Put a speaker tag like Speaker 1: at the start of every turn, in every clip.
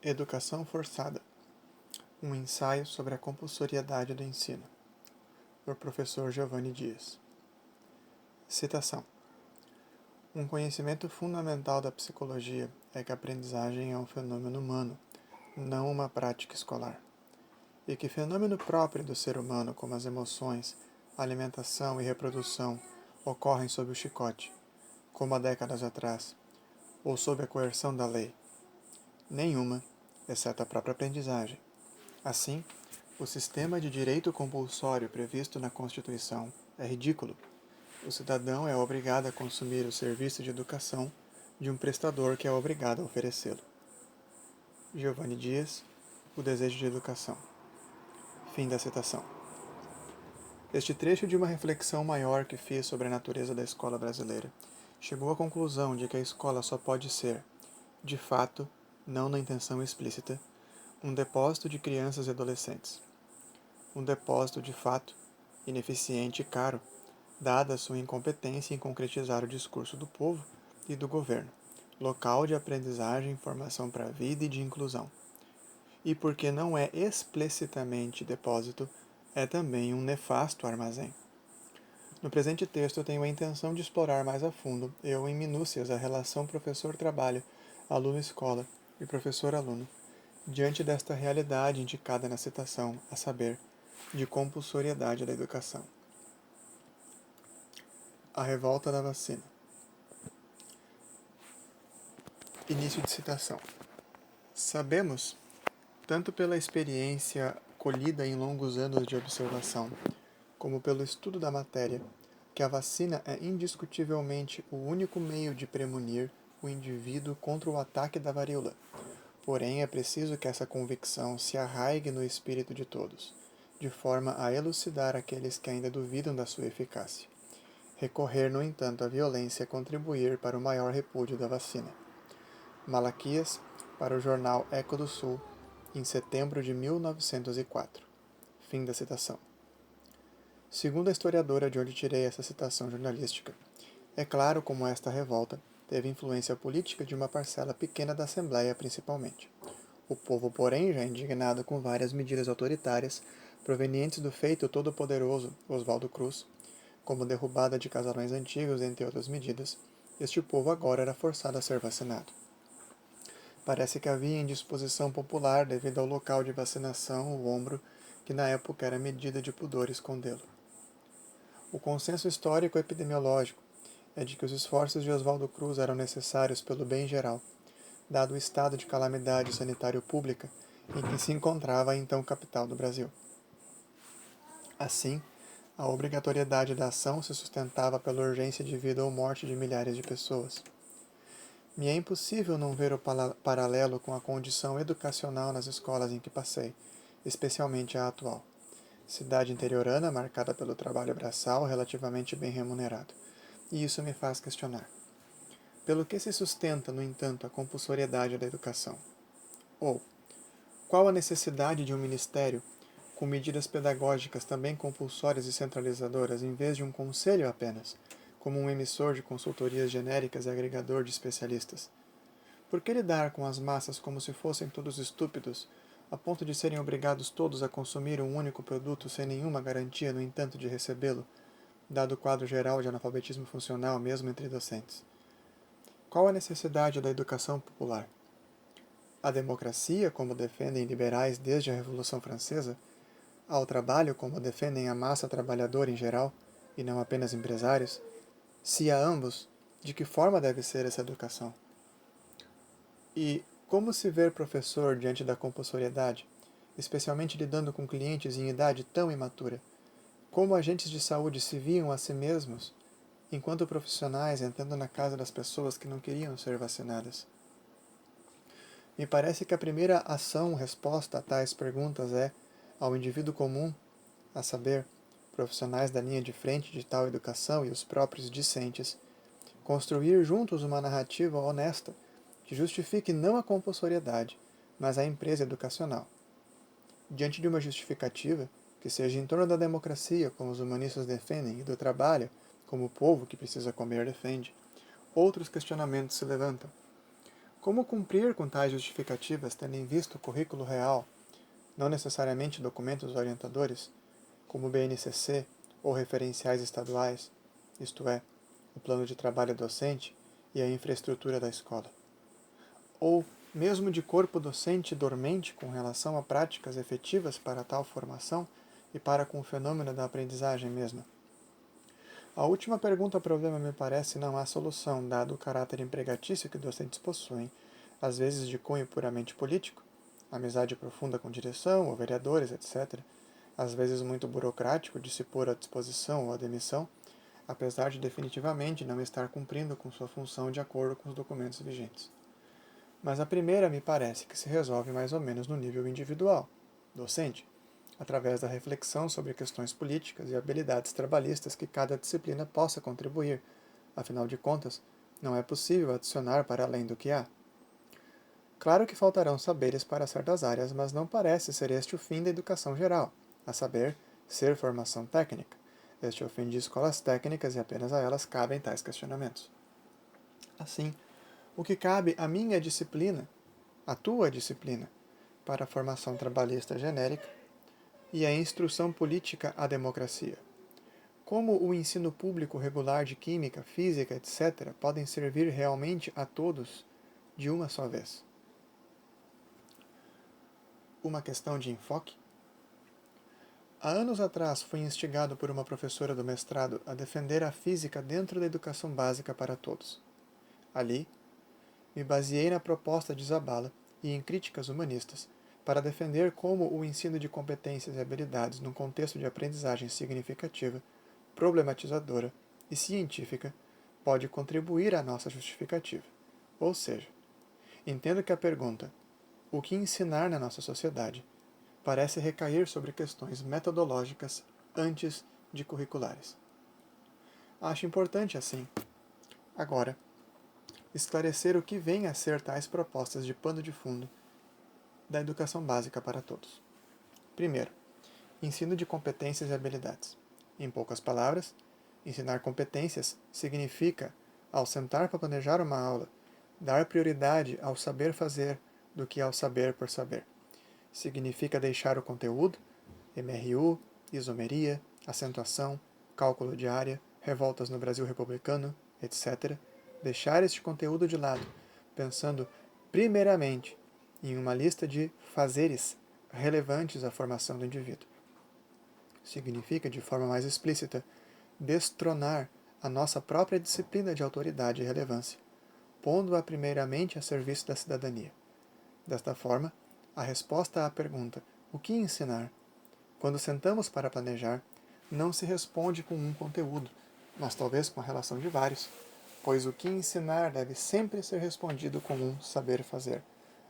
Speaker 1: Educação Forçada. Um ensaio sobre a compulsoriedade do ensino. Por professor Giovanni Dias. Citação. Um conhecimento fundamental da psicologia é que a aprendizagem é um fenômeno humano, não uma prática escolar. E que fenômeno próprio do ser humano, como as emoções, alimentação e reprodução, ocorrem sob o chicote, como há décadas atrás, ou sob a coerção da lei. Nenhuma, exceto a própria aprendizagem. Assim, o sistema de direito compulsório previsto na Constituição é ridículo. O cidadão é obrigado a consumir o serviço de educação de um prestador que é obrigado a oferecê-lo. Giovanni Dias, O Desejo de Educação. Fim da citação. Este trecho de uma reflexão maior que fiz sobre a natureza da escola brasileira chegou à conclusão de que a escola só pode ser, de fato, não na intenção explícita, um depósito de crianças e adolescentes. Um depósito, de fato, ineficiente e caro, dada a sua incompetência em concretizar o discurso do povo e do governo, local de aprendizagem, formação para a vida e de inclusão. E porque não é explicitamente depósito, é também um nefasto armazém. No presente texto, eu tenho a intenção de explorar mais a fundo, em minúcias, a relação professor-trabalho, aluno-escola e professor-aluno, diante desta realidade indicada na citação, a saber, de compulsoriedade da educação. A revolta da vacina. Início de citação. Sabemos, tanto pela experiência colhida em longos anos de observação, como pelo estudo da matéria, que a vacina é indiscutivelmente o único meio de premunir o indivíduo contra o ataque da varíola. Porém, é preciso que essa convicção se arraigue no espírito de todos, de forma a elucidar aqueles que ainda duvidam da sua eficácia. Recorrer, no entanto, à violência é contribuir para o maior repúdio da vacina. Malaquias, para o jornal Eco do Sul, em setembro de 1904. Fim da citação. Segundo a historiadora de onde tirei essa citação jornalística, é claro como esta revolta teve influência política de uma parcela pequena da Assembleia, principalmente. O povo, porém, já indignado com várias medidas autoritárias provenientes do feito todo-poderoso Oswaldo Cruz, como derrubada de casarões antigos, entre outras medidas, este povo agora era forçado a ser vacinado. Parece que havia indisposição popular devido ao local de vacinação, o ombro, que na época era medida de pudor escondê-lo. O consenso histórico epidemiológico é de que os esforços de Oswaldo Cruz eram necessários pelo bem geral, dado o estado de calamidade sanitário pública em que se encontrava a então capital do Brasil. Assim, a obrigatoriedade da ação se sustentava pela urgência de vida ou morte de milhares de pessoas. Me é impossível não ver o paralelo com a condição educacional nas escolas em que passei, especialmente a atual. Cidade interiorana marcada pelo trabalho braçal relativamente bem remunerado. E isso me faz questionar. Pelo que se sustenta, no entanto, a compulsoriedade da educação? Ou, qual a necessidade de um ministério com medidas pedagógicas também compulsórias e centralizadoras em vez de um conselho apenas, como um emissor de consultorias genéricas e agregador de especialistas? Por que lidar com as massas como se fossem todos estúpidos, a ponto de serem obrigados todos a consumir um único produto sem nenhuma garantia, no entanto, de recebê-lo, dado o quadro geral de analfabetismo funcional mesmo entre docentes? Qual a necessidade da educação popular? A democracia, como defendem liberais desde a Revolução Francesa? Ao trabalho, como defendem a massa trabalhadora em geral, e não apenas empresários? Se a ambos, de que forma deve ser essa educação? E como se ver professor diante da compulsoriedade, especialmente lidando com clientes em idade tão imatura? Como agentes de saúde se viam a si mesmos, enquanto profissionais entrando na casa das pessoas que não queriam ser vacinadas? Me parece que a primeira ação-resposta a tais perguntas é, ao indivíduo comum, a saber, profissionais da linha de frente de tal educação e os próprios discentes, construir juntos uma narrativa honesta que justifique não a compulsoriedade, mas a empresa educacional. Diante de uma justificativa que seja em torno da democracia, como os humanistas defendem, e do trabalho, como o povo que precisa comer defende, outros questionamentos se levantam. Como cumprir com tais justificativas tendo em vista o currículo real, não necessariamente documentos orientadores, como o BNCC ou referenciais estaduais, isto é, o plano de trabalho docente e a infraestrutura da escola? Ou mesmo de corpo docente dormente com relação a práticas efetivas para tal formação e para com o fenômeno da aprendizagem mesma? A última pergunta ao problema me parece não há solução, dado o caráter empregatício que docentes possuem, às vezes de cunho puramente político, amizade profunda com direção ou vereadores, etc., às vezes muito burocrático de se pôr à disposição ou à demissão, apesar de definitivamente não estar cumprindo com sua função de acordo com os documentos vigentes. Mas a primeira me parece que se resolve mais ou menos no nível individual, docente, através da reflexão sobre questões políticas e habilidades trabalhistas que cada disciplina possa contribuir. Afinal de contas, não é possível adicionar para além do que há. Claro que faltarão saberes para certas áreas, mas não parece ser este o fim da educação geral, a saber, ser formação técnica. Este é o fim de escolas técnicas e apenas a elas cabem tais questionamentos. Assim, o que cabe à minha disciplina, à tua disciplina, para a formação trabalhista genérica, e a instrução política à democracia. Como o ensino público regular de química, física, etc., podem servir realmente a todos de uma só vez? Uma questão de enfoque? Há anos atrás fui instigado por uma professora do mestrado a defender a física dentro da educação básica para todos. Ali, me baseei na proposta de Zabala e em críticas humanistas para defender como o ensino de competências e habilidades num contexto de aprendizagem significativa, problematizadora e científica pode contribuir à nossa justificativa. Ou seja, entendo que a pergunta "o que ensinar na nossa sociedade?" parece recair sobre questões metodológicas antes de curriculares. Acho importante, assim, agora, esclarecer o que vem a ser tais propostas de pano de fundo da educação básica para todos. Primeiro, ensino de competências e habilidades. Em poucas palavras, ensinar competências significa, ao sentar para planejar uma aula, dar prioridade ao saber fazer do que ao saber por saber. Significa deixar o conteúdo, MRU, isomeria, acentuação, cálculo de área, revoltas no Brasil republicano, etc., deixar este conteúdo de lado, pensando primeiramente em uma lista de fazeres relevantes à formação do indivíduo. Significa, de forma mais explícita, destronar a nossa própria disciplina de autoridade e relevância, pondo-a primeiramente a serviço da cidadania. Desta forma, a resposta à pergunta "o que ensinar?", quando sentamos para planejar, não se responde com um conteúdo, mas talvez com a relação de vários, pois o que ensinar deve sempre ser respondido com um saber fazer,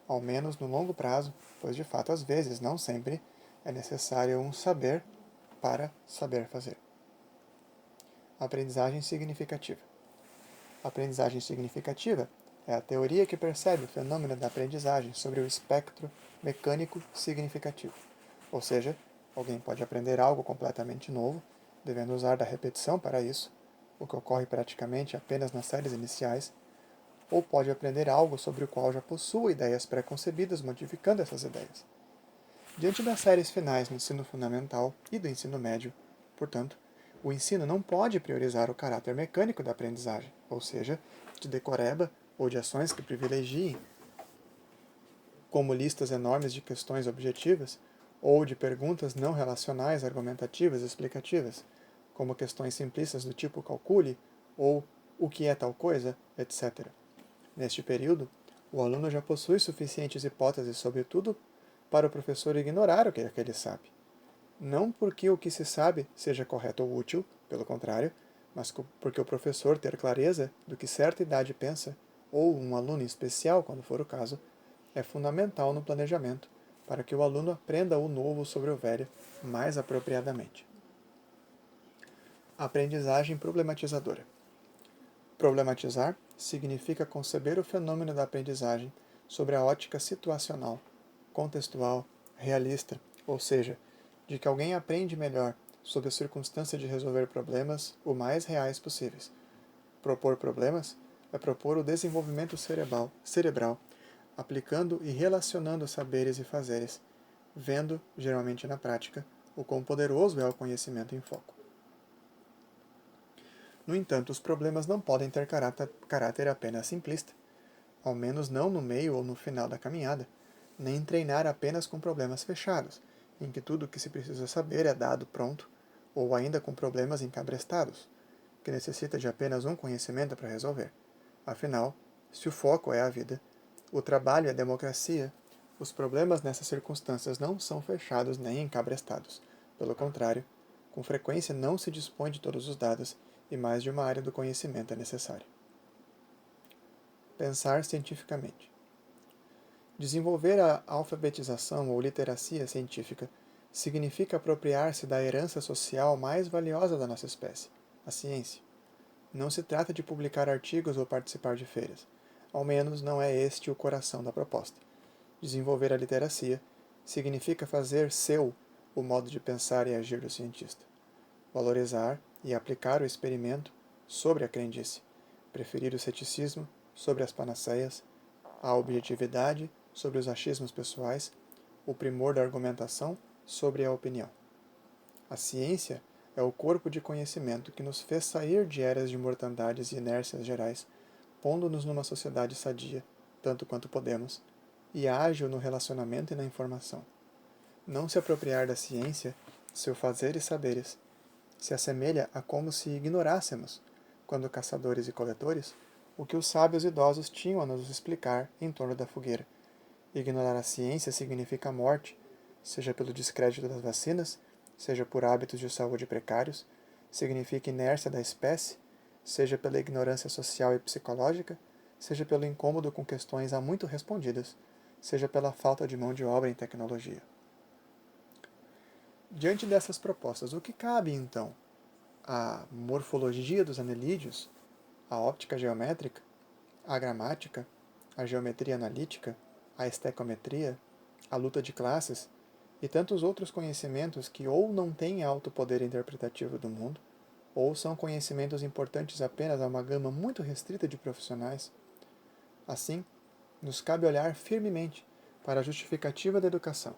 Speaker 1: ao menos no longo prazo, pois de fato às vezes, não sempre, é necessário um saber para saber fazer. Aprendizagem significativa. Aprendizagem significativa é a teoria que percebe o fenômeno da aprendizagem sobre o espectro mecânico significativo. Ou seja, alguém pode aprender algo completamente novo, devendo usar da repetição para isso, o que ocorre praticamente apenas nas séries iniciais, ou pode aprender algo sobre o qual já possua ideias pré-concebidas, modificando essas ideias. Diante das séries finais no ensino fundamental e do ensino médio, portanto, o ensino não pode priorizar o caráter mecânico da aprendizagem, ou seja, de decoreba ou de ações que privilegiem, como listas enormes de questões objetivas, ou de perguntas não relacionais, argumentativas e explicativas, como questões simplistas do tipo calcule, ou o que é tal coisa, etc. Neste período, o aluno já possui suficientes hipóteses sobre tudo para o professor ignorar o que ele sabe. Não porque o que se sabe seja correto ou útil, pelo contrário, mas porque o professor ter clareza do que certa idade pensa, ou um aluno em especial, quando for o caso, é fundamental no planejamento, para que o aluno aprenda o novo sobre o velho mais apropriadamente. Aprendizagem problematizadora. Problematizar significa conceber o fenômeno da aprendizagem sobre a ótica situacional, contextual, realista, ou seja, de que alguém aprende melhor sob a circunstância de resolver problemas o mais reais possíveis. Propor problemas é propor o desenvolvimento cerebral aplicando e relacionando saberes e fazeres, vendo, geralmente na prática, o quão poderoso é o conhecimento em foco. No entanto, os problemas não podem ter caráter apenas simplista, ao menos não no meio ou no final da caminhada, nem treinar apenas com problemas fechados, em que tudo o que se precisa saber é dado pronto, ou ainda com problemas encabrestados, que necessita de apenas um conhecimento para resolver. Afinal, se o foco é a vida, o trabalho é a democracia, os problemas nessas circunstâncias não são fechados nem encabrestados. Pelo contrário, com frequência não se dispõe de todos os dados e mais de uma área do conhecimento é necessária. Pensar cientificamente. Desenvolver a alfabetização ou literacia científica significa apropriar-se da herança social mais valiosa da nossa espécie, a ciência. Não se trata de publicar artigos ou participar de feiras. Ao menos não é este o coração da proposta. Desenvolver a literacia significa fazer seu o modo de pensar e agir do cientista. Valorizar e aplicar o experimento sobre a crendice. Preferir o ceticismo sobre as panaceias, a objetividade sobre os achismos pessoais, o primor da argumentação sobre a opinião. A ciência é o corpo de conhecimento que nos fez sair de eras de mortandades e inércias gerais, pondo-nos numa sociedade sadia, tanto quanto podemos, e ágil no relacionamento e na informação. Não se apropriar da ciência, seu fazer e saberes, se assemelha a como se ignorássemos, quando caçadores e coletores, o que os sábios idosos tinham a nos explicar em torno da fogueira. Ignorar a ciência significa a morte, seja pelo descrédito das vacinas, seja por hábitos de saúde precários, significa inércia da espécie, seja pela ignorância social e psicológica, seja pelo incômodo com questões há muito respondidas, seja pela falta de mão de obra em tecnologia. Diante dessas propostas, o que cabe então? A morfologia dos anelídeos, a óptica geométrica, a gramática, a geometria analítica, a estequiometria, a luta de classes e tantos outros conhecimentos que ou não têm alto poder interpretativo do mundo, ou são conhecimentos importantes apenas a uma gama muito restrita de profissionais. Assim, nos cabe olhar firmemente para a justificativa da educação.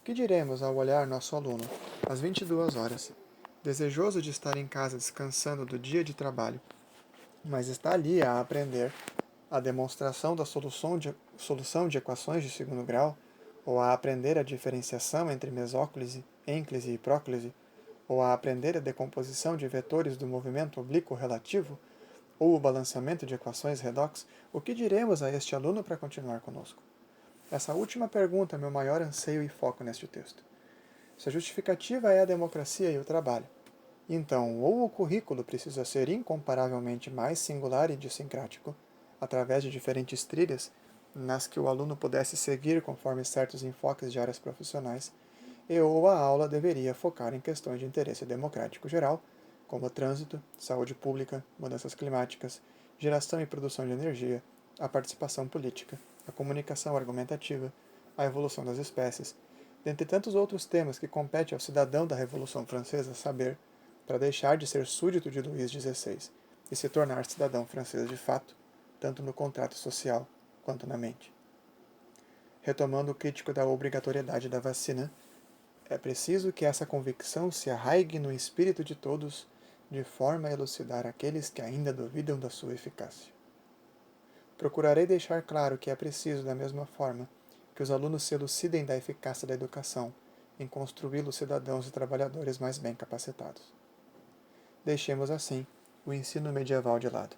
Speaker 1: Que diremos ao olhar nosso aluno, às 22 horas, desejoso de estar em casa descansando do dia de trabalho, mas está ali a aprender a demonstração da solução de equações de segundo grau, ou a aprender a diferenciação entre mesóclise, ênclise e próclise, ou a aprender a decomposição de vetores do movimento oblíquo relativo, ou o balanceamento de equações redox, o que diremos a este aluno para continuar conosco? Essa última pergunta é meu maior anseio e foco neste texto. Se a justificativa é a democracia e o trabalho, então ou o currículo precisa ser incomparavelmente mais singular e idiosincrático, através de diferentes trilhas, nas que o aluno pudesse seguir conforme certos enfoques de áreas profissionais, ou a aula deveria focar em questões de interesse democrático geral, como trânsito, saúde pública, mudanças climáticas, geração e produção de energia, a participação política, a comunicação argumentativa, a evolução das espécies, dentre tantos outros temas que compete ao cidadão da Revolução Francesa saber, para deixar de ser súdito de Luís XVI e se tornar cidadão francês de fato, tanto no contrato social quanto na mente. Retomando o crítico da obrigatoriedade da vacina, é preciso que essa convicção se arraigue no espírito de todos, de forma a elucidar aqueles que ainda duvidam da sua eficácia. Procurarei deixar claro que é preciso, da mesma forma, que os alunos se elucidem da eficácia da educação em construí-los cidadãos e trabalhadores mais bem capacitados. Deixemos, assim, o ensino medieval de lado.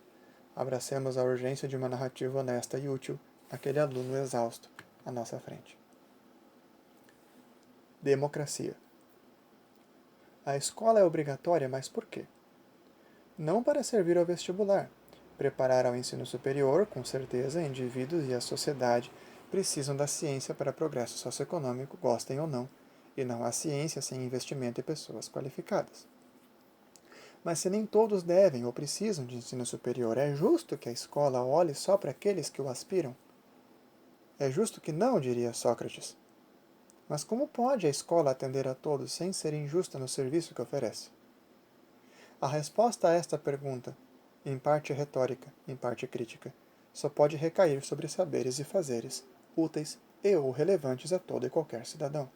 Speaker 1: Abracemos a urgência de uma narrativa honesta e útil àquele aluno exausto à nossa frente. Democracia. A escola é obrigatória, mas por quê? Não para servir ao vestibular. Preparar ao ensino superior, com certeza, indivíduos e a sociedade precisam da ciência para progresso socioeconômico, gostem ou não, e não há ciência sem investimento e pessoas qualificadas. Mas se nem todos devem ou precisam de ensino superior, é justo que a escola olhe só para aqueles que o aspiram? É justo que não, diria Sócrates. Mas como pode a escola atender a todos sem ser injusta no serviço que oferece? A resposta a esta pergunta, em parte retórica, em parte crítica, só pode recair sobre saberes e fazeres úteis e ou relevantes a todo e qualquer cidadão.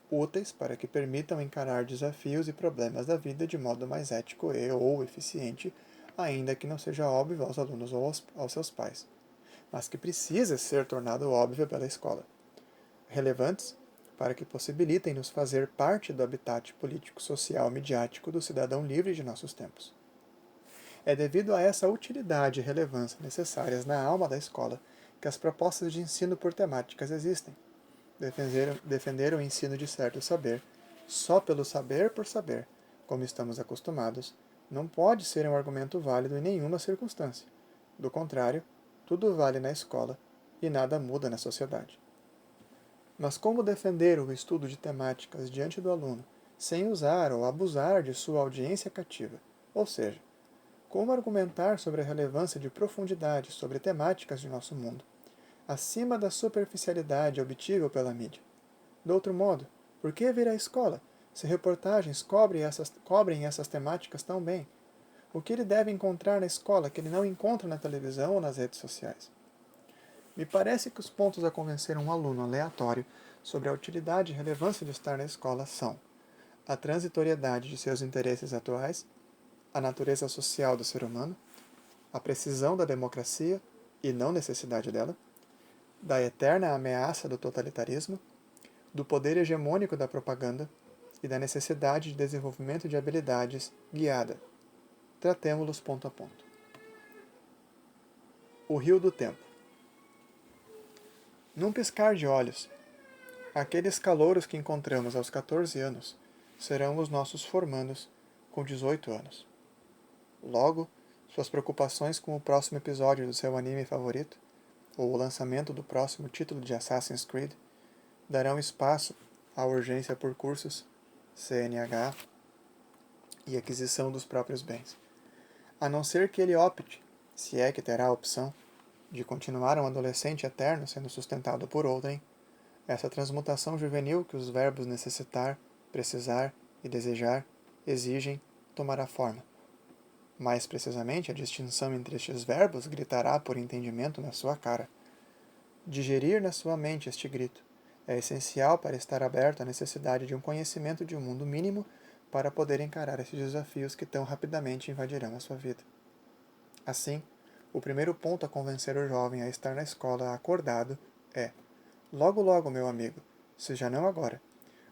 Speaker 1: Úteis para que permitam encarar desafios e problemas da vida de modo mais ético e ou eficiente, ainda que não seja óbvio aos alunos ou aos seus pais, mas que precisa ser tornado óbvio pela escola. Relevantes para que possibilitem nos fazer parte do habitat político-social midiático do cidadão livre de nossos tempos. É devido a essa utilidade e relevância necessárias na alma da escola que as propostas de ensino por temáticas existem. Defender o ensino de certo saber, só pelo saber por saber, como estamos acostumados, não pode ser um argumento válido em nenhuma circunstância. Do contrário, tudo vale na escola e nada muda na sociedade. Mas como defender o estudo de temáticas diante do aluno, sem usar ou abusar de sua audiência cativa? Ou seja, como argumentar sobre a relevância de profundidade sobre temáticas de nosso mundo, acima da superficialidade obtível pela mídia? De outro modo, por que vir à escola, se reportagens cobrem essas temáticas tão bem? O que ele deve encontrar na escola que ele não encontra na televisão ou nas redes sociais? Me parece que os pontos a convencer um aluno aleatório sobre a utilidade e relevância de estar na escola são a transitoriedade de seus interesses atuais, a natureza social do ser humano, a precisão da democracia e não necessidade dela, da eterna ameaça do totalitarismo, do poder hegemônico da propaganda e da necessidade de desenvolvimento de habilidades guiada. Tratemo-los ponto a ponto. O rio do tempo. Num piscar de olhos, aqueles calouros que encontramos aos 14 anos serão os nossos formandos com 18 anos. Logo, suas preocupações com o próximo episódio do seu anime favorito, ou o lançamento do próximo título de Assassin's Creed, darão espaço à urgência por cursos, CNH e aquisição dos próprios bens. A não ser que ele opte, se é que terá a opção, de continuar um adolescente eterno sendo sustentado por outrem, essa transmutação juvenil que os verbos necessitar, precisar e desejar exigem tomará forma. Mais precisamente, a distinção entre estes verbos gritará por entendimento na sua cara. Digerir na sua mente este grito é essencial para estar aberto à necessidade de um conhecimento de um mundo mínimo para poder encarar esses desafios que tão rapidamente invadirão a sua vida. Assim, o primeiro ponto a convencer o jovem a estar na escola acordado é: logo logo, meu amigo, se já não agora,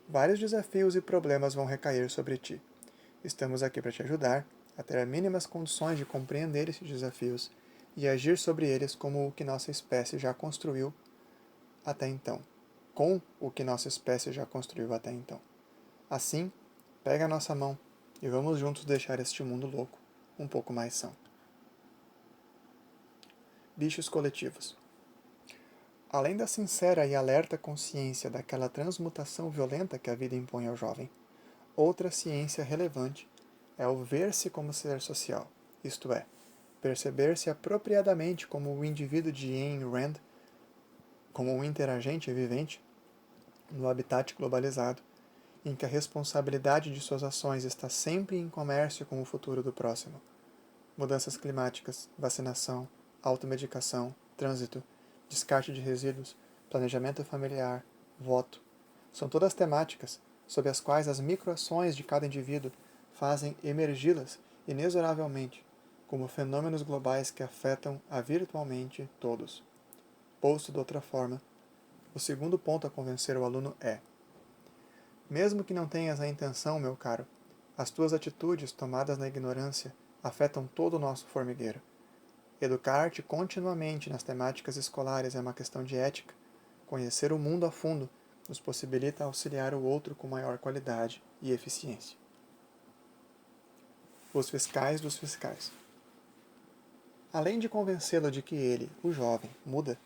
Speaker 1: vários desafios e problemas vão recair sobre ti. Estamos aqui para te ajudar a ter as mínimas condições de compreender esses desafios e agir sobre eles como o que nossa espécie já construiu até então. Com o que nossa espécie já construiu até então. Assim, pega a nossa mão e vamos juntos deixar este mundo louco um pouco mais são. Bichos coletivos. Além da sincera e alerta consciência daquela transmutação violenta que a vida impõe ao jovem, outra ciência relevante é o ver-se como ser social, isto é, perceber-se apropriadamente como o indivíduo de Ayn Rand, como um interagente vivente no habitat globalizado, em que a responsabilidade de suas ações está sempre em comércio com o futuro do próximo. Mudanças climáticas, vacinação, automedicação, trânsito, descarte de resíduos, planejamento familiar, voto, são todas temáticas sob as quais as microações de cada indivíduo fazem emergi-las inexoravelmente como fenômenos globais que afetam a virtualmente todos. Posto de outra forma, o segundo ponto a convencer o aluno é: mesmo que não tenhas a intenção, meu caro, as tuas atitudes tomadas na ignorância afetam todo o nosso formigueiro. Educar-te continuamente nas temáticas escolares é uma questão de ética. Conhecer o mundo a fundo nos possibilita auxiliar o outro com maior qualidade e eficiência. Os fiscais dos fiscais. Além de convencê-lo de que ele, o jovem, muda,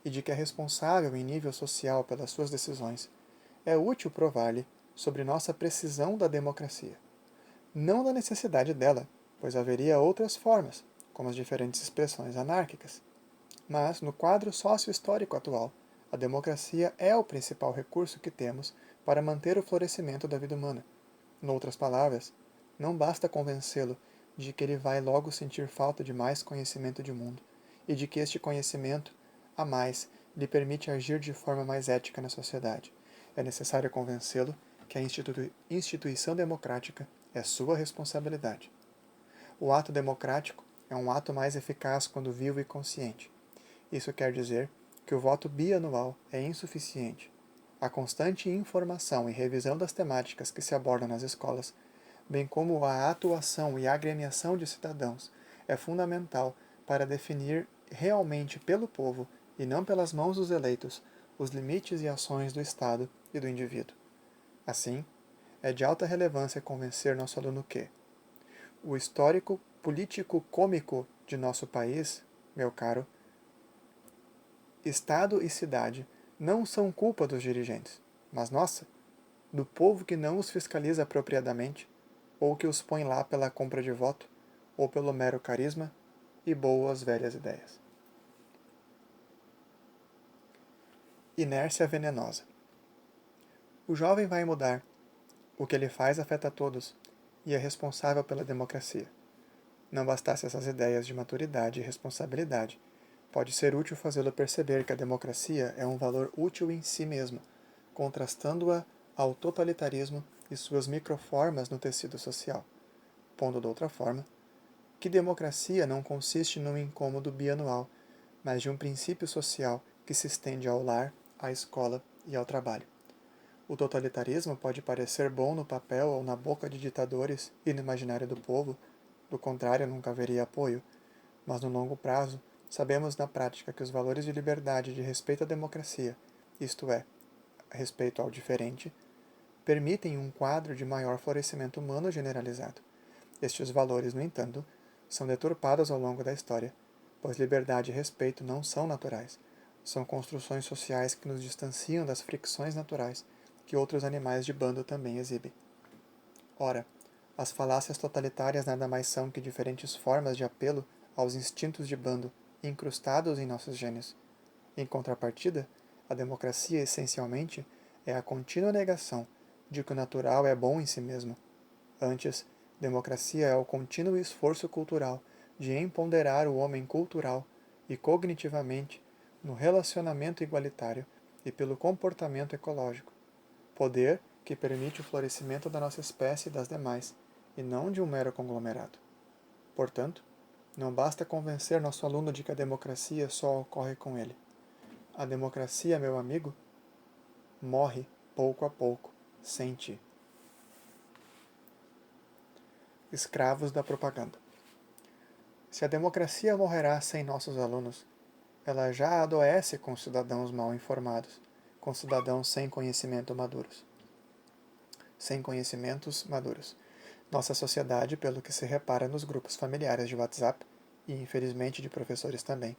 Speaker 1: e de que é responsável em nível social pelas suas decisões, é útil provar-lhe sobre nossa precisão da democracia. Não da necessidade dela, pois haveria outras formas, como as diferentes expressões anárquicas. Mas, no quadro sócio-histórico atual, a democracia é o principal recurso que temos para manter o florescimento da vida humana. Noutras palavras, não basta convencê-lo de que ele vai logo sentir falta de mais conhecimento de mundo e de que este conhecimento, a mais, lhe permite agir de forma mais ética na sociedade. É necessário convencê-lo que a instituição democrática é sua responsabilidade. O ato democrático é um ato mais eficaz quando vivo e consciente. Isso quer dizer que o voto bianual é insuficiente. A constante informação e revisão das temáticas que se abordam nas escolas, bem como a atuação e agremiação de cidadãos, é fundamental para definir realmente pelo povo, e não pelas mãos dos eleitos, os limites e ações do Estado e do indivíduo. Assim, é de alta relevância convencer nosso aluno que o histórico político-cômico de nosso país, meu caro, Estado e cidade não são culpa dos dirigentes, mas nossa, do povo que não os fiscaliza apropriadamente, ou que os põe lá pela compra de voto, ou pelo mero carisma e boas velhas ideias. Inércia venenosa. O jovem vai mudar. O que ele faz afeta todos e é responsável pela democracia. Não bastasse essas ideias de maturidade e responsabilidade, pode ser útil fazê-lo perceber que a democracia é um valor útil em si mesma, contrastando-a ao totalitarismo e suas microformas no tecido social. Pondo de outra forma, que democracia não consiste num incômodo bianual, mas de um princípio social que se estende ao lar, à escola e ao trabalho. O totalitarismo pode parecer bom no papel ou na boca de ditadores e no imaginário do povo, do contrário nunca haveria apoio, mas no longo prazo sabemos na prática que os valores de liberdade e de respeito à democracia, isto é, respeito ao diferente, permitem um quadro de maior florescimento humano generalizado. Estes valores, no entanto, são deturpados ao longo da história, pois liberdade e respeito não são naturais, são construções sociais que nos distanciam das fricções naturais que outros animais de bando também exibem. Ora, as falácias totalitárias nada mais são que diferentes formas de apelo aos instintos de bando incrustados em nossos genes. Em contrapartida, a democracia, essencialmente, é a contínua negação de que o natural é bom em si mesmo. Antes, democracia é o contínuo esforço cultural de empoderar o homem cultural e cognitivamente no relacionamento igualitário e pelo comportamento ecológico. Poder que permite o florescimento da nossa espécie e das demais, e não de um mero conglomerado. Portanto, não basta convencer nosso aluno de que a democracia só ocorre com ele. A democracia, meu amigo, morre pouco a pouco, sem ti. Escravos da propaganda. Se a democracia morrerá sem nossos alunos, ela já adoece com cidadãos mal informados, com cidadãos sem conhecimentos maduros. Nossa sociedade, pelo que se repara nos grupos familiares de WhatsApp, e infelizmente de professores também,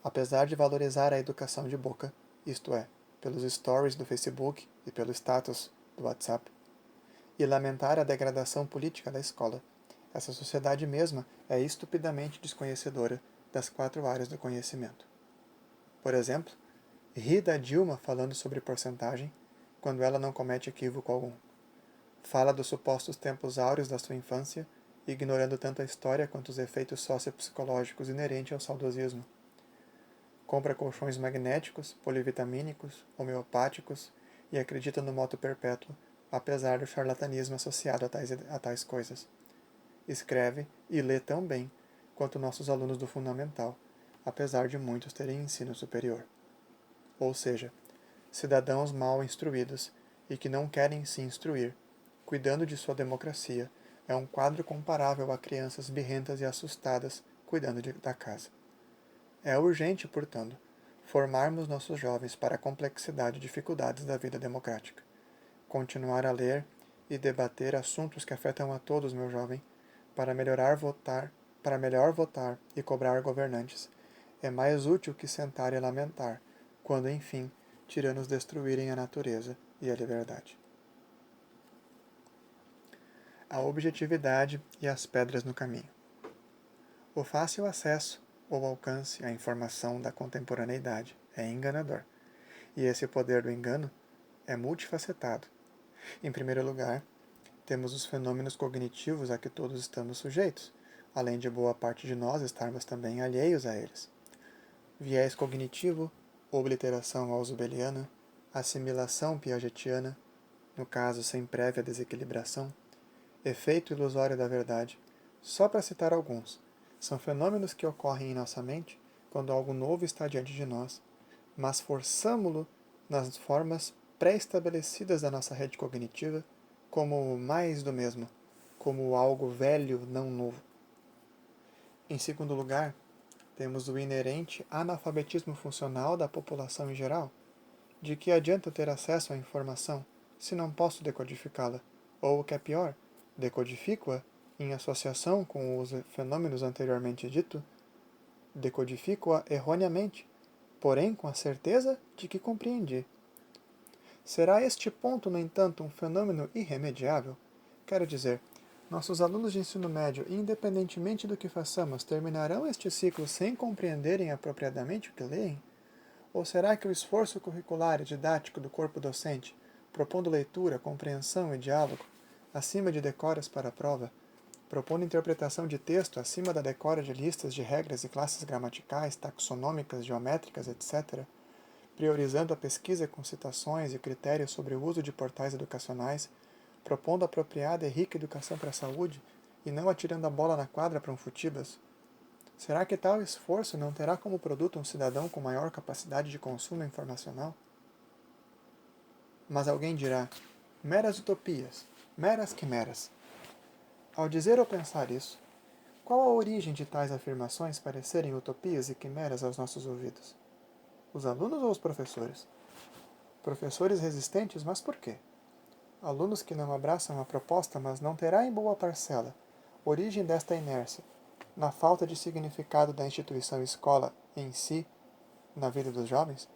Speaker 1: apesar de valorizar a educação de boca, isto é, pelos stories do Facebook e pelo status do WhatsApp, e lamentar a degradação política da escola, essa sociedade mesma é estupidamente desconhecedora das 4 áreas do conhecimento. Por exemplo, ri da Dilma falando sobre porcentagem, quando ela não comete equívoco algum. Fala dos supostos tempos áureos da sua infância, ignorando tanto a história quanto os efeitos sociopsicológicos inerentes ao saudosismo. Compra colchões magnéticos, polivitamínicos, homeopáticos e acredita no moto perpétuo, apesar do charlatanismo associado a tais coisas. Escreve e lê tão bem quanto nossos alunos do fundamental, apesar de muitos terem ensino superior. Ou seja, cidadãos mal instruídos e que não querem se instruir, cuidando de sua democracia, é um quadro comparável a crianças birrentas e assustadas cuidando da casa. É urgente, portanto, formarmos nossos jovens para a complexidade e dificuldades da vida democrática. Continuar a ler e debater assuntos que afetam a todos, meu jovem, para melhor votar e cobrar governantes, é mais útil que sentar e lamentar, quando, enfim, tiranos destruírem a natureza e a liberdade. A objetividade e as pedras no caminho. O fácil acesso ou alcance à informação da contemporaneidade é enganador, e esse poder do engano é multifacetado. Em primeiro lugar, temos os fenômenos cognitivos a que todos estamos sujeitos, além de boa parte de nós estarmos também alheios a eles. viés cognitivo, obliteração ausubeliana, assimilação piagetiana, no caso sem prévia desequilibração, efeito ilusório da verdade, só para citar alguns, são fenômenos que ocorrem em nossa mente quando algo novo está diante de nós, mas forçamo-lo nas formas pré-estabelecidas da nossa rede cognitiva como mais do mesmo, como algo velho não novo. Em segundo lugar, temos o inerente analfabetismo funcional da população em geral. De que adianta ter acesso à informação se não posso decodificá-la? Ou, o que é pior, decodifico-a em associação com os fenômenos anteriormente decodifico-a erroneamente, porém com a certeza de que compreendi. Será este ponto, no entanto, um fenômeno irremediável? Quero dizer, nossos alunos de ensino médio, independentemente do que façamos, terminarão este ciclo sem compreenderem apropriadamente o que leem? Ou será que o esforço curricular e didático do corpo docente, propondo leitura, compreensão e diálogo, acima de decoras para a prova, propondo interpretação de texto acima da decora de listas de regras e classes gramaticais, taxonômicas, geométricas, etc., priorizando a pesquisa com citações e critérios sobre o uso de portais educacionais, propondo apropriada e rica educação para a saúde e não atirando a bola na quadra para um futibas? Será que tal esforço não terá como produto um cidadão com maior capacidade de consumo informacional? Mas alguém dirá, meras utopias, meras quimeras. Ao dizer ou pensar isso, qual a origem de tais afirmações parecerem utopias e quimeras aos nossos ouvidos? Os alunos ou os professores? Professores resistentes, mas por quê? Alunos que não abraçam a proposta, mas não terá em boa parcela origem desta inércia, na falta de significado da instituição escola em si, na vida dos jovens?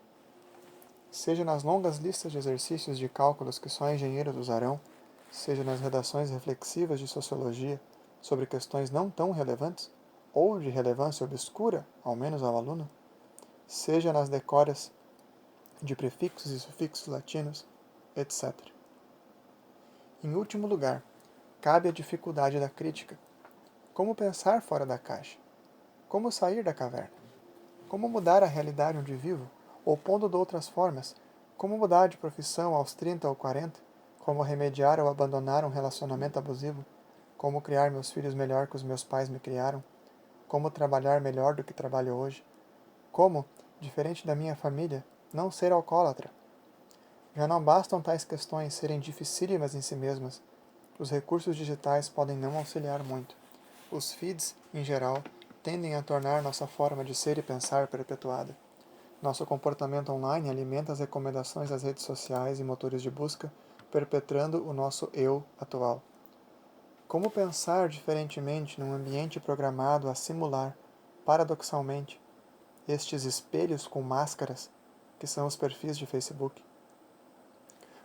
Speaker 1: Seja nas longas listas de exercícios de cálculos que só engenheiros usarão, seja nas redações reflexivas de sociologia sobre questões não tão relevantes, ou de relevância obscura, ao menos ao aluno, seja nas decoras de prefixos e sufixos latinos, etc. Em último lugar, cabe a dificuldade da crítica. Como pensar fora da caixa? Como sair da caverna? Como mudar a realidade onde vivo? Ou pondo de outras formas, como mudar de profissão aos 30 ou 40? Como remediar ou abandonar um relacionamento abusivo? Como criar meus filhos melhor que os meus pais me criaram? Como trabalhar melhor do que trabalho hoje? Como, diferente da minha família, não ser alcoólatra? Já não bastam tais questões serem dificílimas em si mesmas. Os recursos digitais podem não auxiliar muito. Os feeds, em geral, tendem a tornar nossa forma de ser e pensar perpetuada. Nosso comportamento online alimenta as recomendações das redes sociais e motores de busca, perpetuando o nosso eu atual. Como pensar diferentemente num ambiente programado a simular, paradoxalmente, estes espelhos com máscaras, que são os perfis de Facebook?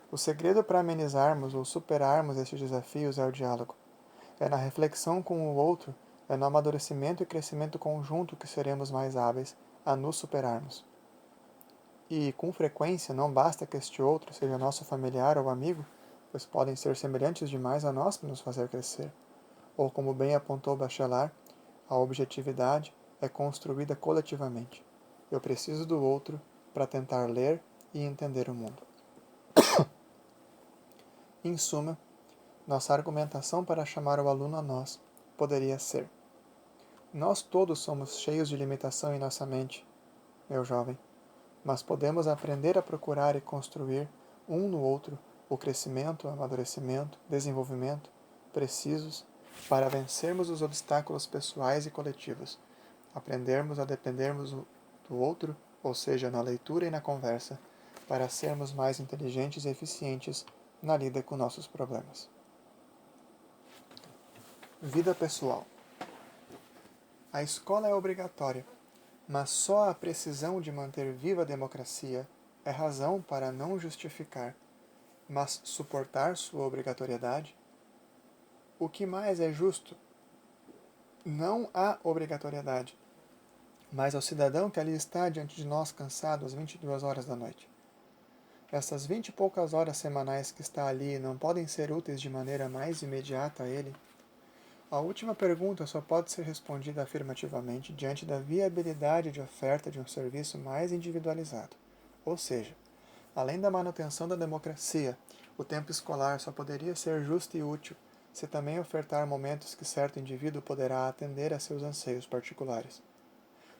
Speaker 1: O segredo para amenizarmos ou superarmos estes desafios é o diálogo. É na reflexão com o outro, é no amadurecimento e crescimento conjunto que seremos mais hábeis a nos superarmos. E, com frequência, não basta que este outro seja nosso familiar ou amigo, pois podem ser semelhantes demais a nós para nos fazer crescer. Ou, como bem apontou Bachelard, a objetividade é construída coletivamente. Eu preciso do outro para tentar ler e entender o mundo. Em suma, nossa argumentação para chamar o aluno a nós poderia ser: nós todos somos cheios de limitação em nossa mente, meu jovem, mas podemos aprender a procurar e construir, um no outro, o crescimento, amadurecimento, desenvolvimento, precisos para vencermos os obstáculos pessoais e coletivos, aprendermos a dependermos do outro, ou seja, na leitura e na conversa, para sermos mais inteligentes e eficientes na lida com nossos problemas. Vida pessoal. A escola é obrigatória, mas só a precisão de manter viva a democracia é razão para não justificar, mas suportar sua obrigatoriedade? O que mais é justo? Não a obrigatoriedade, mas ao cidadão que ali está diante de nós cansado às 22 horas da noite. Essas 20 e poucas horas semanais que está ali não podem ser úteis de maneira mais imediata a ele? A última pergunta só pode ser respondida afirmativamente diante da viabilidade de oferta de um serviço mais individualizado. Ou seja, além da manutenção da democracia, o tempo escolar só poderia ser justo e útil se também ofertar momentos que certo indivíduo poderá atender a seus anseios particulares.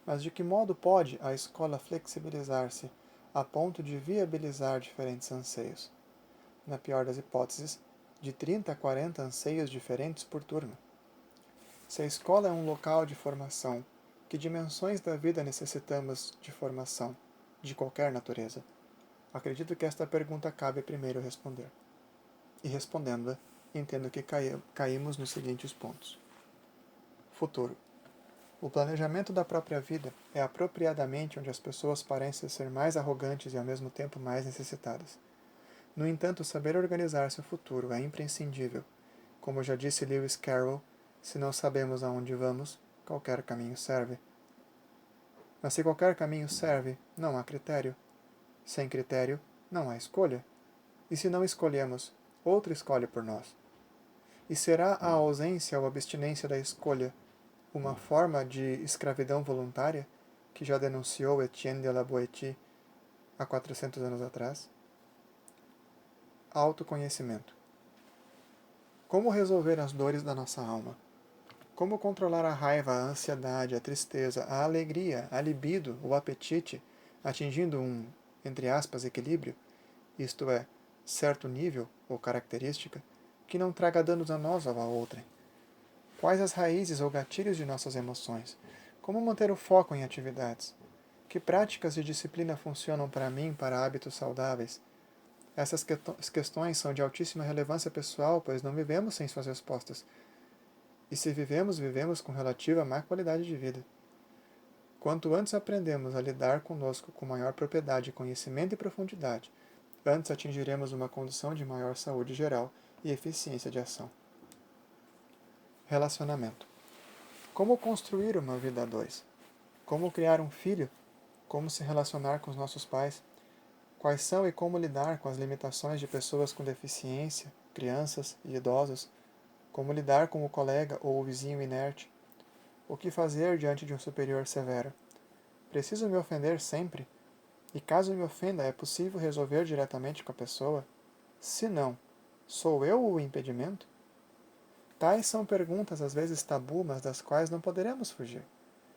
Speaker 1: Mas de que modo pode a escola flexibilizar-se a ponto de viabilizar diferentes anseios? Na pior das hipóteses, de 30 a 40 anseios diferentes por turma. Se a escola é um local de formação, que dimensões da vida necessitamos de formação, de qualquer natureza? Acredito que esta pergunta cabe primeiro responder. E respondendo-a, entendo que caímos nos seguintes pontos. Futuro. O planejamento da própria vida é apropriadamente onde as pessoas parecem ser mais arrogantes e ao mesmo tempo mais necessitadas. No entanto, saber organizar seu futuro é imprescindível. Como já disse Lewis Carroll, se não sabemos aonde vamos, qualquer caminho serve. Mas se qualquer caminho serve, não há critério. Sem critério, não há escolha. E se não escolhemos, outro escolhe por nós. E será a ausência ou abstinência da escolha uma forma de escravidão voluntária, que já denunciou Etienne de la Boétie há 400 anos atrás? Autoconhecimento. Como resolver as dores da nossa alma? Como controlar a raiva, a ansiedade, a tristeza, a alegria, a libido, o apetite, atingindo um, entre aspas, equilíbrio, isto é, certo nível ou característica, que não traga danos a nós ou a outrem? Quais as raízes ou gatilhos de nossas emoções? Como manter o foco em atividades? Que práticas de disciplina funcionam para mim para hábitos saudáveis? Essas questões são de altíssima relevância pessoal, pois não vivemos sem suas respostas. E se vivemos, vivemos com relativa má qualidade de vida. Quanto antes aprendemos a lidar conosco com maior propriedade, conhecimento e profundidade, antes atingiremos uma condição de maior saúde geral e eficiência de ação. Relacionamento. Como construir uma vida a dois? Como criar um filho? Como se relacionar com os nossos pais? Quais são e como lidar com as limitações de pessoas com deficiência, crianças e idosos? Como lidar com o colega ou o vizinho inerte? O que fazer diante de um superior severo? Preciso me ofender sempre? E caso me ofenda, é possível resolver diretamente com a pessoa? Se não, sou eu o impedimento? Tais são perguntas às vezes tabu, mas das quais não poderemos fugir.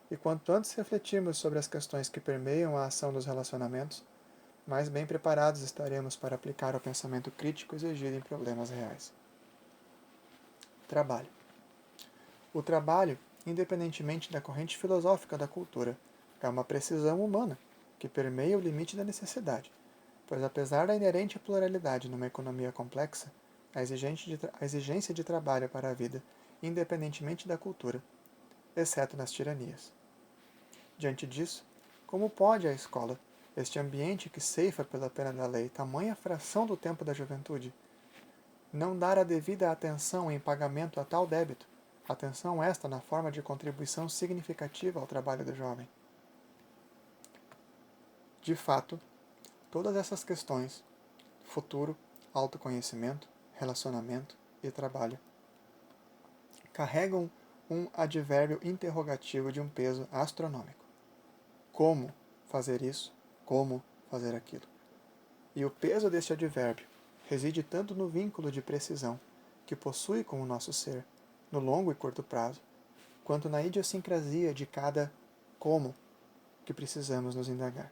Speaker 1: E quanto antes refletirmos sobre as questões que permeiam a ação dos relacionamentos, mais bem preparados estaremos para aplicar o pensamento crítico exigido em problemas reais. Trabalho. O trabalho, independentemente da corrente filosófica da cultura, é uma precisão humana que permeia o limite da necessidade, pois apesar da inerente pluralidade numa economia complexa, a exigência de trabalho para a vida, independentemente da cultura, exceto nas tiranias. Diante disso, como pode a escola, este ambiente que ceifa pela pena da lei tamanha fração do tempo da juventude, não dar a devida atenção em pagamento a tal débito, atenção esta na forma de contribuição significativa ao trabalho do jovem? De fato, todas essas questões, futuro, autoconhecimento, relacionamento e trabalho, carregam um advérbio interrogativo de um peso astronômico. Como fazer isso? Como fazer aquilo? E o peso deste advérbio reside tanto no vínculo de precisão que possui com o nosso ser, no longo e curto prazo, quanto na idiosincrasia de cada como que precisamos nos indagar.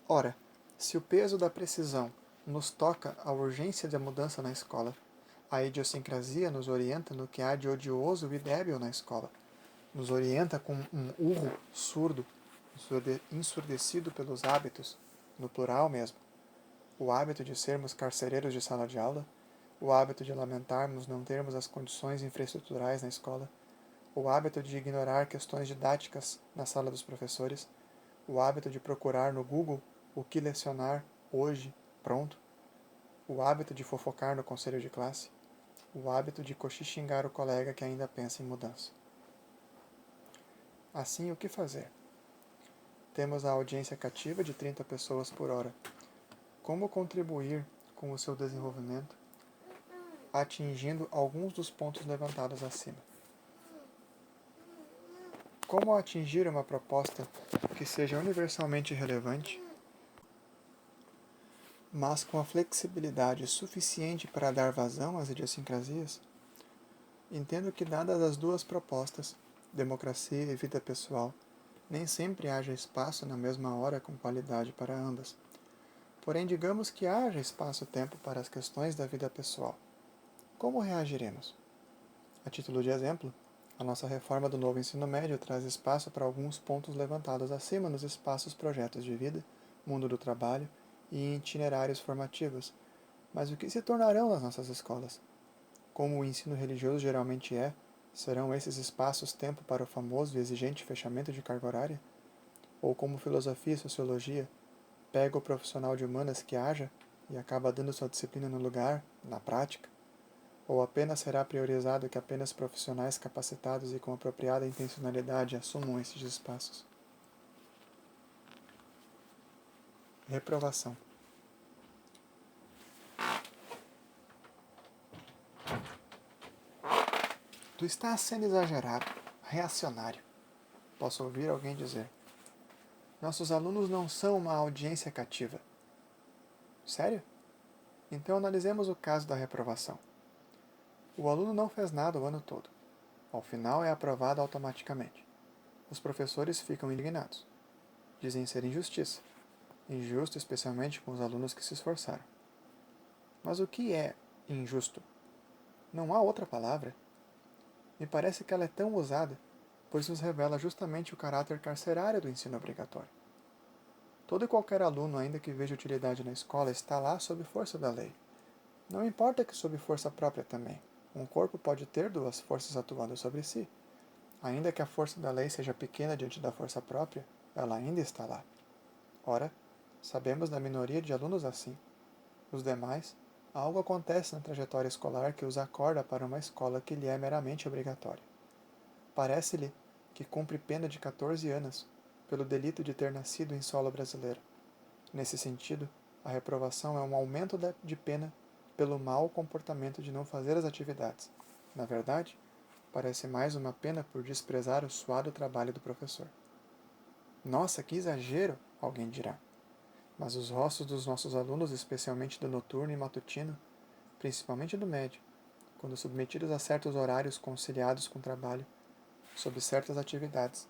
Speaker 1: Ora, se o peso da precisão nos toca a urgência da mudança na escola, a idiosincrasia nos orienta no que há de odioso e débil na escola, nos orienta com um urro surdo, ensurdecido pelos hábitos, no plural mesmo, o hábito de sermos carcereiros de sala de aula, o hábito de lamentarmos não termos as condições infraestruturais na escola, o hábito de ignorar questões didáticas na sala dos professores, o hábito de procurar no Google o que lecionar hoje, pronto, o hábito de fofocar no conselho de classe, o hábito de coxingar o colega que ainda pensa em mudança. Assim, o que fazer? Temos a audiência cativa de 30 pessoas por hora. Como contribuir com o seu desenvolvimento, atingindo alguns dos pontos levantados acima? Como atingir uma proposta que seja universalmente relevante, mas com a flexibilidade suficiente para dar vazão às idiosincrasias? Entendo que, dadas as duas propostas, democracia e vida pessoal, nem sempre haja espaço na mesma hora com qualidade para ambas. Porém, digamos que haja espaço-tempo para as questões da vida pessoal. Como reagiremos? A título de exemplo, a nossa reforma do novo ensino médio traz espaço para alguns pontos levantados acima nos espaços projetos de vida, mundo do trabalho e itinerários formativos. Mas o que se tornarão as nossas escolas? Como o ensino religioso geralmente é, serão esses espaços tempo para o famoso e exigente fechamento de carga horária? Ou como filosofia e sociologia, pega o profissional de humanas que haja e acaba dando sua disciplina no lugar, na prática? Ou apenas será priorizado que apenas profissionais capacitados e com apropriada intencionalidade assumam esses espaços? Reprovação. Tu estás sendo exagerado, reacionário. Posso ouvir alguém dizer. Nossos alunos não são uma audiência cativa. Sério? Então analisemos o caso da reprovação. O aluno não fez nada o ano todo. Ao final é aprovado automaticamente. Os professores ficam indignados. Dizem ser injustiça. Injusto especialmente com os alunos que se esforçaram. Mas o que é injusto? Não há outra palavra. Me parece que ela é tão usada, pois nos revela justamente o caráter carcerário do ensino obrigatório. Todo e qualquer aluno, ainda que veja utilidade na escola, está lá sob força da lei. Não importa que sob força própria também. Um corpo pode ter duas forças atuando sobre si. Ainda que a força da lei seja pequena diante da força própria, ela ainda está lá. Ora, sabemos da minoria de alunos assim. Os demais, algo acontece na trajetória escolar que os acorda para uma escola que lhe é meramente obrigatória. Parece-lhe que cumpre pena de 14 anos pelo delito de ter nascido em solo brasileiro. Nesse sentido, a reprovação é um aumento de pena pelo mau comportamento de não fazer as atividades. Na verdade, parece mais uma pena por desprezar o suado trabalho do professor. Nossa, que exagero! Alguém dirá. Mas os rostos dos nossos alunos, especialmente do noturno e matutino, principalmente do médio, quando submetidos a certos horários conciliados com o trabalho, sob certas atividades,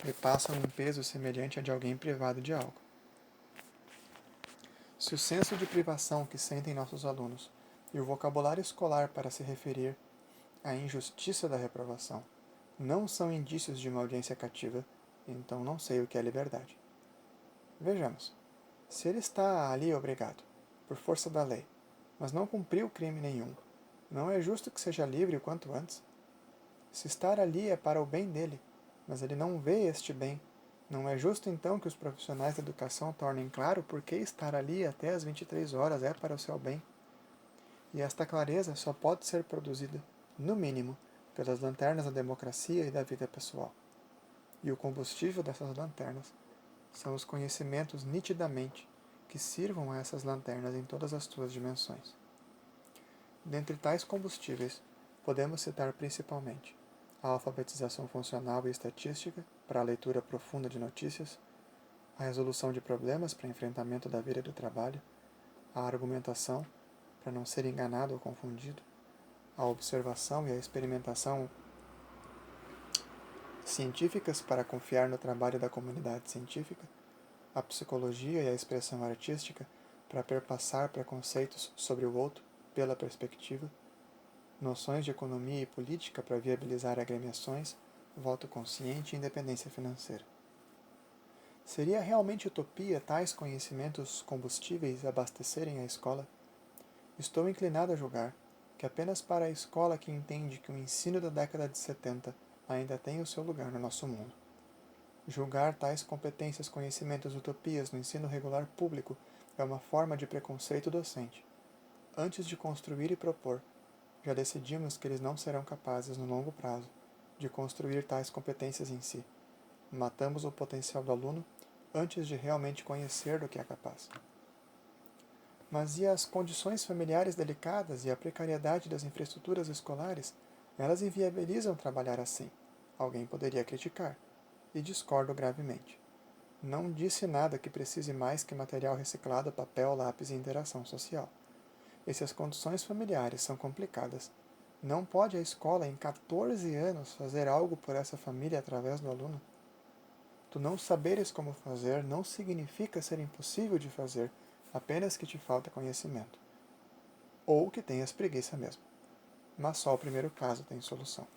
Speaker 1: lhe passam um peso semelhante a de alguém privado de algo. Se o senso de privação que sentem nossos alunos e o vocabulário escolar para se referir à injustiça da reprovação não são indícios de uma audiência cativa, então não sei o que é liberdade. Vejamos. Se ele está ali obrigado, por força da lei, mas não cumpriu crime nenhum, não é justo que seja livre o quanto antes? Se estar ali é para o bem dele, mas ele não vê este bem, não é justo então que os profissionais da educação tornem claro por que estar ali até às 23 horas é para o seu bem? E esta clareza só pode ser produzida, no mínimo, pelas lanternas da democracia e da vida pessoal. E o combustível dessas lanternas são os conhecimentos nitidamente que sirvam a essas lanternas em todas as suas dimensões. Dentre tais combustíveis, podemos citar principalmente a alfabetização funcional e estatística para a leitura profunda de notícias, a resolução de problemas para enfrentamento da vida e do trabalho, a argumentação para não ser enganado ou confundido, a observação e a experimentação científicas para confiar no trabalho da comunidade científica, a psicologia e a expressão artística para perpassar preconceitos sobre o outro pela perspectiva, noções de economia e política para viabilizar agremiações, voto consciente e independência financeira. Seria realmente utopia tais conhecimentos combustíveis abastecerem a escola? Estou inclinado a julgar que apenas para a escola que entende que o ensino da década de 70 ainda tem o seu lugar no nosso mundo. Julgar tais competências, conhecimentos, utopias no ensino regular público é uma forma de preconceito docente. Antes de construir e propor, já decidimos que eles não serão capazes, no longo prazo, de construir tais competências em si. Matamos o potencial do aluno antes de realmente conhecer do que é capaz. Mas e as condições familiares delicadas e a precariedade das infraestruturas escolares? Elas inviabilizam trabalhar assim. Alguém poderia criticar. e discordo gravemente. Não disse nada que precise mais que material reciclado, papel, lápis e interação social. E se as condições familiares são complicadas, não pode a escola, em 14 anos, fazer algo por essa família através do aluno? Tu não saberes como fazer não significa ser impossível de fazer, apenas que te falta conhecimento. Ou que tenhas preguiça mesmo. Mas só o primeiro caso tem solução.